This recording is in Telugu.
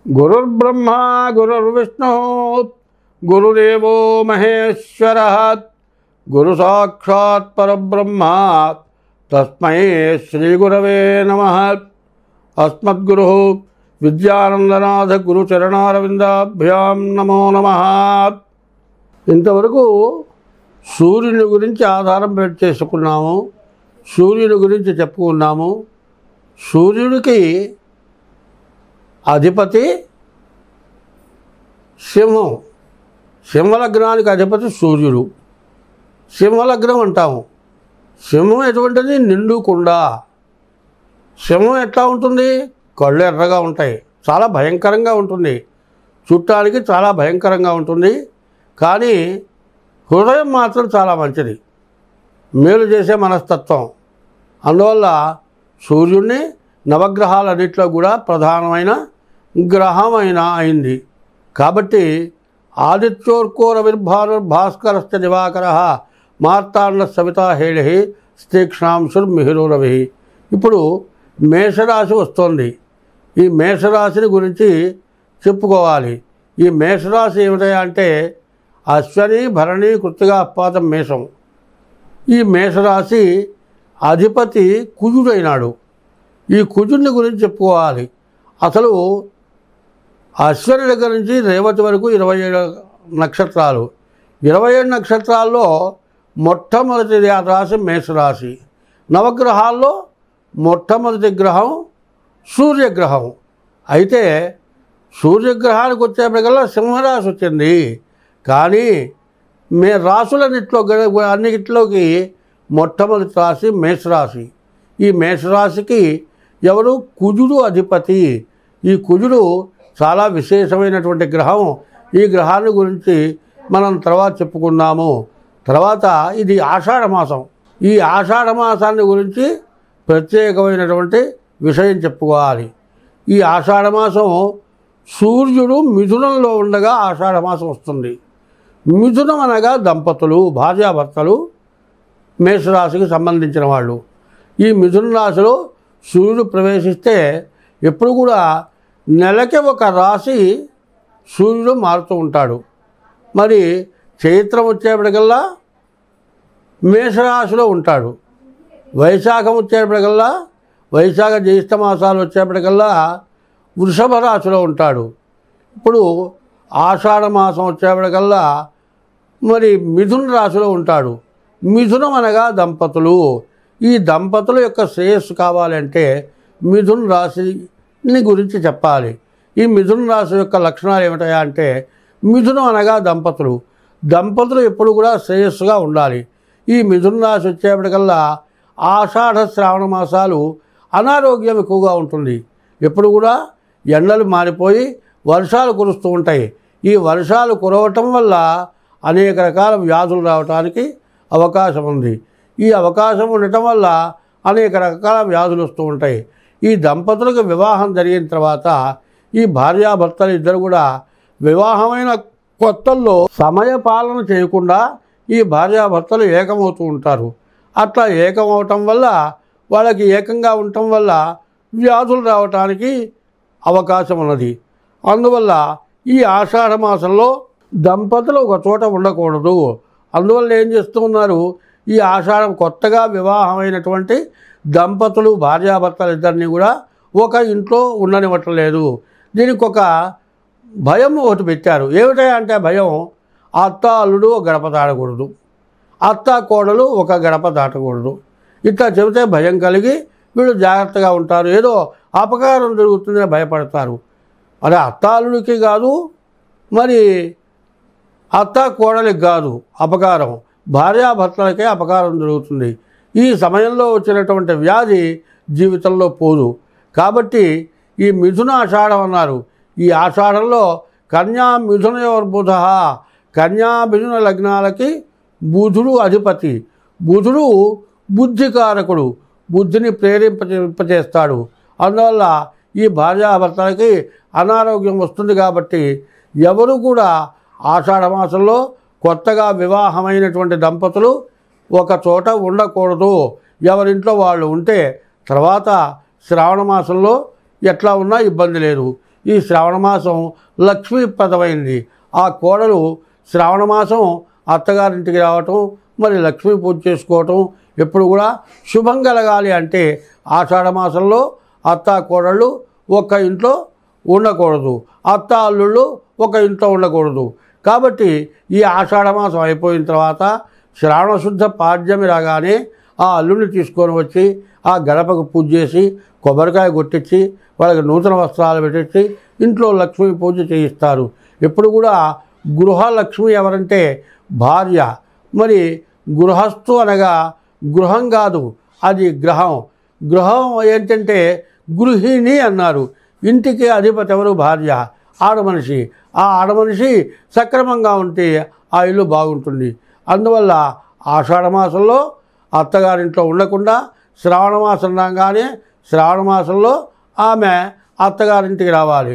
गुरुर्ब्रह्मा गुरुर्विष्णु गुरुदेवो महेश्वरः गुरुसाक्षात् परब्रह्म तस्मै श्रीगुरवे नमः। अस्मद्गुरुः विद्यानंदनाथ गुरुचरणारविंदाभ्यां नमो नमः। ఇంతవరకు సూర్యుని గురించి ఆధారం పెట్టి చేసుకున్నాము, సూర్యుని గురించి చెప్పుకున్నాము. సూర్యుడికి అధిపతి సింహం, సింహలగ్నానికి అధిపతి సూర్యుడు. సింహలగ్నం అంటాము. సింహం ఎటువంటిది? నిండు కుండ. సింహం ఎట్లా ఉంటుంది? కళ్ళు ఎర్రగా ఉంటాయి, చాలా భయంకరంగా ఉంటుంది, చూడటానికి చాలా భయంకరంగా ఉంటుంది. కానీ హృదయం మాత్రం చాలా మంచిది, మేలు చేసే మనస్తత్వం. అందువల్ల సూర్యుడిని నవగ్రహాలన్నింటిలో కూడా ప్రధానమైన గ్రహమైన అయింది. కాబట్టి ఆదిత్యోర్కోరవిర్భాస్కరశ్చ దివాకర మార్తాండ సవితా హేళి స్తీక్ష్ణాంశుర్మిహిరోరవి. ఇప్పుడు మేషరాశి వస్తుంది. ఈ మేషరాశిని గురించి చెప్పుకోవాలి. ఈ మేషరాశి ఏమిటా అంటే అశ్వని భరణి కృత్తిక అప్పాతం మేషం. ఈ మేషరాశి అధిపతి కుజుడైనాడు. ఈ కుజుడిని గురించి చెప్పుకోవాలి. అసలు అశ్వని దగ్గర నుంచి రేవతి వరకు 27 నక్షత్రాలు. 27 నక్షత్రాల్లో మొట్టమొదటి రాశి మేషరాశి. నవగ్రహాల్లో మొట్టమొదటి గ్రహం సూర్యగ్రహం. అయితే సూర్యగ్రహానికి వచ్చేప్పటికల్లా సింహరాశి వచ్చింది. కానీ అన్నిటిలోకి మొట్టమొదటి రాశి మేషరాశి. ఈ మేషరాశికి ఎవరు? కుజుడు అధిపతి. ఈ కుజుడు చాలా విశేషమైనటువంటి గ్రహం. ఈ గ్రహాన్ని గురించి మనం తర్వాత చెప్పుకున్నాము. తర్వాత ఇది ఆషాఢ మాసం. ఈ ఆషాఢ మాసాన్ని గురించి ప్రత్యేకమైనటువంటి విషయం చెప్పుకోవాలి. ఈ ఆషాఢ మాసం సూర్యుడు మిథునంలో ఉండగా ఆషాఢ మాసం వస్తుంది. మిథునం అనగా దంపతులు, భార్యాభర్తలు, మేషరాశికి సంబంధించిన వాళ్ళు. ఈ మిథున రాశిలో సూర్యుడు ప్రవేశిస్తే ఎప్పుడు కూడా నెలకి ఒక రాశి సూర్యుడు మారుతూ ఉంటాడు. మరి చైత్రం వచ్చేప్పటికల్లా మేషరాశిలో ఉంటాడు. వైశాఖం వచ్చేప్పటికల్లా, వైశాఖ జ్యేష్ఠ మాసాలు వచ్చేప్పటికల్లా వృషభ రాశిలో ఉంటాడు. ఇప్పుడు ఆషాఢ మాసం వచ్చేప్పటికల్లా మరి మిథున రాశిలో ఉంటాడు. మిథునం అనగా దంపతులు. ఈ దంపతుల యొక్క శ్రేయస్సు కావాలంటే మిథున రాశిని గురించి చెప్పాలి. ఈ మిథున రాశి యొక్క లక్షణాలు ఏమిటాయా అంటే మిథునం అనగా దంపతులు. దంపతులు ఎప్పుడు కూడా శ్రేయస్సుగా ఉండాలి. ఈ మిథున రాశి వచ్చేప్పటికల్లా ఆషాఢ శ్రావణ మాసాలు అనారోగ్యం ఎక్కువగా ఉంటుంది. ఎప్పుడు కూడా ఎండలు మారిపోయి వర్షాలు కురుస్తూ ఉంటాయి. ఈ వర్షాలు కురవటం వల్ల అనేక రకాల వ్యాధులు రావడానికి అవకాశం ఉంది. ఈ అవకాశం ఉండటం వల్ల అనేక రకాల వ్యాధులు వస్తూ ఉంటాయి. ఈ దంపతులకు వివాహం జరిగిన తర్వాత ఈ భార్యాభర్తలు ఇద్దరు కూడా వివాహమైన కొత్తల్లో సమయ పాలన చేయకుండా ఈ భార్యాభర్తలు ఏకమవుతూ ఉంటారు. అట్లా ఏకమవటం వల్ల వాళ్ళకి ఏకంగా ఉండటం వల్ల వ్యాధులు రావటానికి అవకాశం ఉన్నది. అందువల్ల ఈ ఆషాఢ మాసంలో దంపతులు ఒక చోట ఉండకూడదు. అందువల్ల ఏం చేస్తూ ఉన్నారు? ఈ ఆషాఢం కొత్తగా వివాహమైనటువంటి దంపతులు భార్యాభర్తలు ఇద్దరిని కూడా ఒక ఇంట్లో ఉండనివ్వట్లేదు. దీనికి ఒక భయం ఒకటి పెట్టారు. ఏమిటంటే భయం, అత్త అల్లుడు ఒక గడప దాటకూడదు, అత్త కోడలు ఒక గడప దాటకూడదు. ఇట్లా చెబితే భయం కలిగి వీళ్ళు జాగ్రత్తగా ఉంటారు. ఏదో అపకారం జరుగుతుందని భయపడతారు. మరి అత్త అల్లుడికి కాదు, మరి అత్త కోడలికి కాదు అపకారం, భార్యాభర్తలకే అపకారం జరుగుతుంది. ఈ సమయంలో వచ్చినటువంటి వ్యాధి జీవితంలో పోదు. కాబట్టి ఈ మిథున ఆషాఢం అన్నారు. ఈ ఆషాఢంలో కన్యా మిథునయోర్బుధ, కన్యా మిథున లగ్నాలకి బుధుడు అధిపతి. బుధుడు బుద్ధికారకుడు, బుద్ధిని ప్రేరేంపచేస్తాడు. అందువల్ల ఈ భార్యాభర్తలకి అనారోగ్యం వస్తుంది. కాబట్టి ఎవరు కూడా ఆషాఢ మాసంలో కొత్తగా వివాహమైనటువంటి దంపతులు ఒక చోట ఉండకూడదు. ఎవరింట్లో వాళ్ళు ఉంటే తర్వాత శ్రావణ మాసంలో ఎట్లా ఉన్నా ఇబ్బంది లేదు. ఈ శ్రావణ మాసం లక్ష్మీప్రదమైంది. ఆ కోడలు శ్రావణ మాసం అత్తగారింటికి రావటం, మరి లక్ష్మీ పూజ చేసుకోవటం ఎప్పుడు కూడా శుభం కలగాలి అంటే ఆషాఢ మాసంలో అత్త కోడళ్ళు ఒక ఇంట్లో ఉండకూడదు, అత్త అల్లుళ్ళు ఒక ఇంట్లో ఉండకూడదు. కాబట్టి ఈ ఆషాఢ మాసం అయిపోయిన తర్వాత శ్రావణ శుద్ధ పాడ్యమి రాగానే ఆ అల్లుడిని తీసుకొని వచ్చి ఆ గడపకు పూజ చేసి కొబ్బరికాయ కొట్టించి వాళ్ళకి నూతన వస్త్రాలు పెట్టించి ఇంట్లో లక్ష్మీ పూజ చేయిస్తారు. ఎప్పుడు కూడా గృహలక్ష్మి ఎవరంటే భార్య. మరి గృహస్థు అనగా గృహం కాదు, అది గ్రహం. గృహం ఏంటంటే గృహిణి అన్నారు. ఇంటికి అధిపతి ఎవరు? భార్య, ఆడమనిషి. ఆ ఆడమనిషి సక్రమంగా ఉంటే ఆ ఇల్లు బాగుంటుంది. అందువల్ల ఆషాఢ మాసంలో అత్తగారింట్లో ఉండకుండా శ్రావణ మాసం రాగానే శ్రావణ మాసంలో ఆమె అత్తగారింటికి రావాలి.